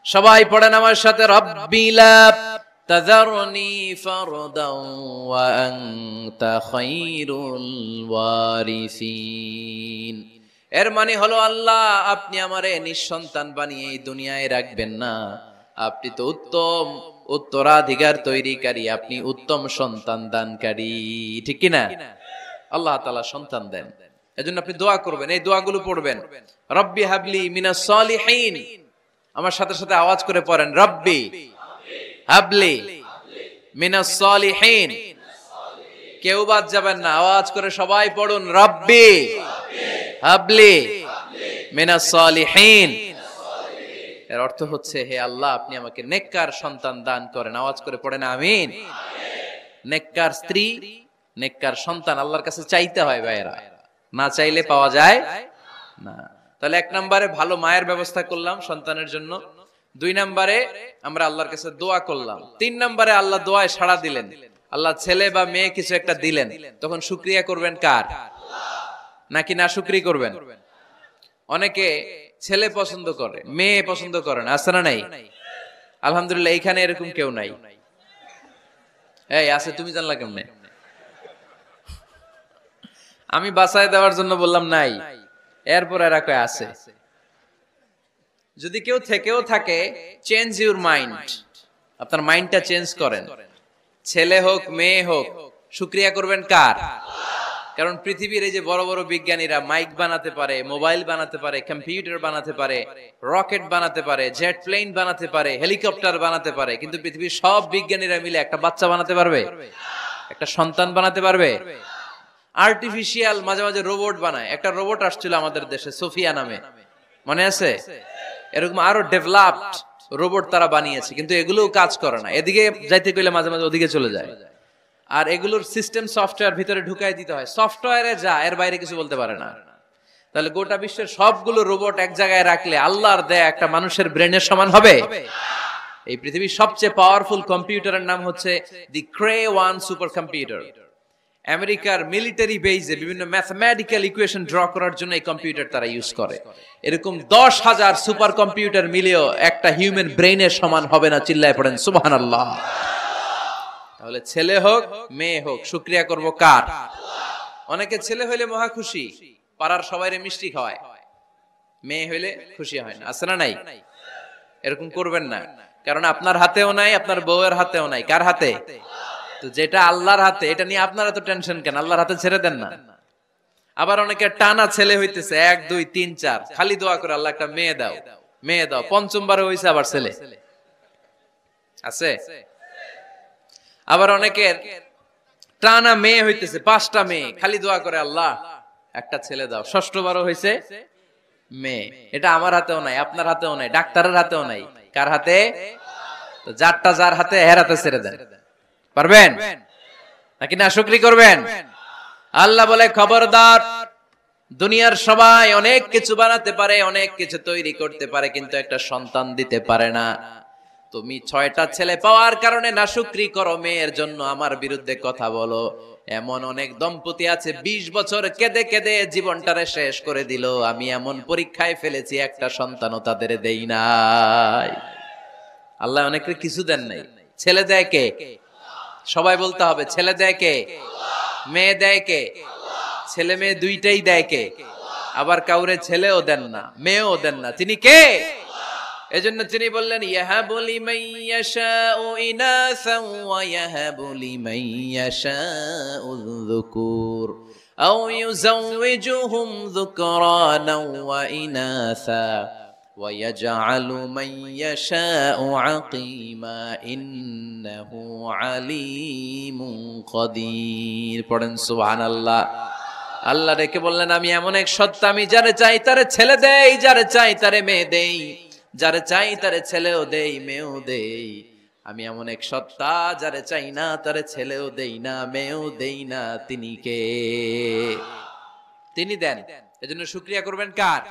সবাই পড়েন আমার সাথে, রব্বি লা তাযারনি ফারদান ওয়া আনতা খায়রুল ওয়ারিসিন। এর মানে হলো, আল্লাহ আপনি আমারে নিঃসন্তান বানিয়ে এই দুনিয়ায় রাখবেন না, আপনি তো উত্তম উত্তরাধিকার তৈরিকারী, আপনি উত্তম সন্তান দানকারী, ঠিক কি না? আল্লাহ তাআলা সন্তান দেন, এজন্য আপনি দোয়া করবেন, এই দোয়াগুলো পড়বেন। রব্বি হাবলি মিনাস সালিহিন, আমার সাথে সাথে আওয়াজ করে পড়েন, রব্বি হাবলি মিনাস সালিহিন। কেউ বাদ যাবেন না, আওয়াজ করে সবাই পড়ুন, রব্বি হাবলি মিনাস সালিহিন। এর অর্থ হচ্ছে, হে আল্লাহ আপনি আমাকে নেককার সন্তান দান করেন। আওয়াজ করে পড়েন আমিন। নেককার স্ত্রী, নেককার সন্তান আল্লাহর কাছে চাইতে হয় ভাইয়েরা, না চাইলে পাওয়া যায় না। তাহলে এক নম্বরে ভালো মায়ের ব্যবস্থা করলাম সন্তানের জন্য, দুই নম্বরে আমরা আল্লাহর কাছে দোয়া করলাম, তিন নম্বরে আল্লাহ দোয়ায় সাড়া দিলেন, আল্লাহ ছেলে বা মেয়ে কিছু একটা দিলেন, তখন শুকরিয়া করবেন কার? নাকি না শুকরি করবেন? অনেকে ছেলে পছন্দ করে, মেয়ে পছন্দ করে না, আছে না নাই? আলহামদুলিল্লাহ এইখানে এরকম কেউ নাই। এই আছে, তুমি জানলা কেমনে? আমি বাঁচায় দেওয়ার জন্য বললাম নাই, এরপর এরা কয় আছে। যদি কেউ থেকেও থাকে, চেঞ্জ ইউর মাইন্ড, আপনার মাইন্ডটা চেঞ্জ করেন। ছেলে হোক মেয়ে হোক, শুকরিয়া করবেন কার? কারণ পৃথিবীর এই যে বড় বড় বিজ্ঞানীরা মাইক বানাতে পারে, মোবাইল বানাতে পারে, কম্পিউটার বানাতে পারে, রকেট বানাতে পারে, জেট প্লেন বানাতে পারে, হেলিকপ্টার বানাতে পারে, কিন্তু পৃথিবীর সব বিজ্ঞানীরা মিলে একটা বাচ্চা বানাতে পারবে? একটা সন্তান বানাতে পারবে? আর্টিফিশিয়াল মাঝে মাঝে রোবট বানায়। একটা রোবট আসছিল আমাদের দেশে, সোফিয়া নামে, মনে আছে? এরকম আরো ডেভেলপড রোবট তারা বানিয়েছে, কিন্তু এগুলোও কাজ করে না। এদিকে যাইতে গেলে মাঝে মাঝে ওদিকে চলে যায়। আর এগুলোর সিস্টেম সফটওয়্যার ভিতরে ঢুকাই দিতে হয়, সফটওয়্যারে যা, এর বাইরে কিছু বলতে পারে না। তাহলে গোটা বিশ্বের সবগুলো রোবট এক জায়গায় রাখলে আল্লাহর দেয়া একটা মানুষের ব্রেনের সমান হবে? এই পৃথিবীর সবচেয়ে পাওয়ারফুল কম্পিউটারের নাম হচ্ছে দি ক্রে 1 সুপার কম্পিউটার। আমেরিকার মিলিটারি বেজে বিভিন্ন ম্যাথমেটিক্যাল ইকুয়েশন ড্র করার জন্য এই কম্পিউটার তারা ইউজ করে। এরকম 10,000 সুপার কম্পিউটার মিলেও একটা হিউম্যান ব্রেইনের সমান হবে না। চিল্লায় পড়েন সুবহানাল্লাহ। তাহলে ছেলে হোক মেয়ে হোক, শুকরিয়া করব কার? অনেকে ছেলে হইলে মহা খুশি, পাড়ার সবাইরে মিষ্টি খাওয়ায়, মেয়ে হইলে খুশি হয় না, আছে না নাই? এরকম করবেন না, কারণ আপনার হাতেও নাই, আপনার বউয়ের হাতেও নাই। কার হাতে? তো যেটা আল্লাহর হাতে, এটা নিয়ে আপনারা তো টেনশন কেন? আল্লাহর হাতে ছেড়ে দেন না। আবার অনেকে টানা ছেলে হইতেছে 1 2 3 4, খালি দোয়া করে আল্লাহ একটা মেয়ে দাও, মেয়ে দাও। পঞ্চমবার হইছে আবার ছেলে আছে। আবার অনেকের টানা মেয়ে হইতেছে 5টা মেয়ে, খালি দোয়া করে আল্লাহ একটা ছেলে দাও। ষষ্ঠবারও হইছে মেয়ে। এটা আমার হাতেও নাই, আপনার হাতেও নাই, ডাক্তারের হাতেও নাই। কার হাতে? তো যারটা যার হাতে, এর হাতে ছেড়ে দেন। পারবেন নাকি না শুকরি করবেন? আল্লাহ বলে, খবরদার, দুনিয়ার সবাই অনেক কিছু বানাতে পারে, অনেক কিছু তৈরি করতে পারে, কিন্তু একটা সন্তান দিতে পারে না। তুমি 6টা ছেলে পাওয়ার কারণে না শুকরি করো, মেয়ের জন্য আমার বিরুদ্ধে কথা বলো। এমন অনেক দম্পতি আছে 20 বছর কেঁদে কেঁদে জীবনটারে শেষ করে দিল। আমি এমন পরীক্ষায় ফেলেছি, একটা সন্তানও তাদের দেই নাই। আল্লাহ অনেকে কিছু দেন নাই। ছেলে দেয় কে? সবাই বলতে হবে, ছেলে দেয় কে? মেয়ে দেয় কে? ছেলে মেয়ে দুইটাই দেয় কে? আবার কাউরে ছেলেও দেন না, মেয়েও দেন না, তিনি কে? এজন্য তিনি বললেন, ইয়াহাবু লিমান ইয়াশাউ ইনাসা ওয়া ইয়াহাবু লিমান ইয়াশাউ যুকুর আও ইউযাওয়িজুহুম যুকরানা ওয়া ইনাসা ওয়া ইয়াজআলু মান ইয়াশাউ আকিমা ইন্নাহু আলীমুন কাদির। পড়েন সুবহানাল্লাহ। আল্লাহ রেখে বললেন, আমি এমন এক সত্তা, আমি যারে চাই তারে ছেলে দেই, যারে চাই তারে মেয়ে দেই, যারে চাই তারে ছেলেও দেই, মেয়েও দেই। আমি এমন এক সত্তা, যারে চাই না তারে ছেলেও দেই না, মেয়েও দেই না। তিনি কে? তিনি দেন। এজন্য শুকরিয়া করবেন কার?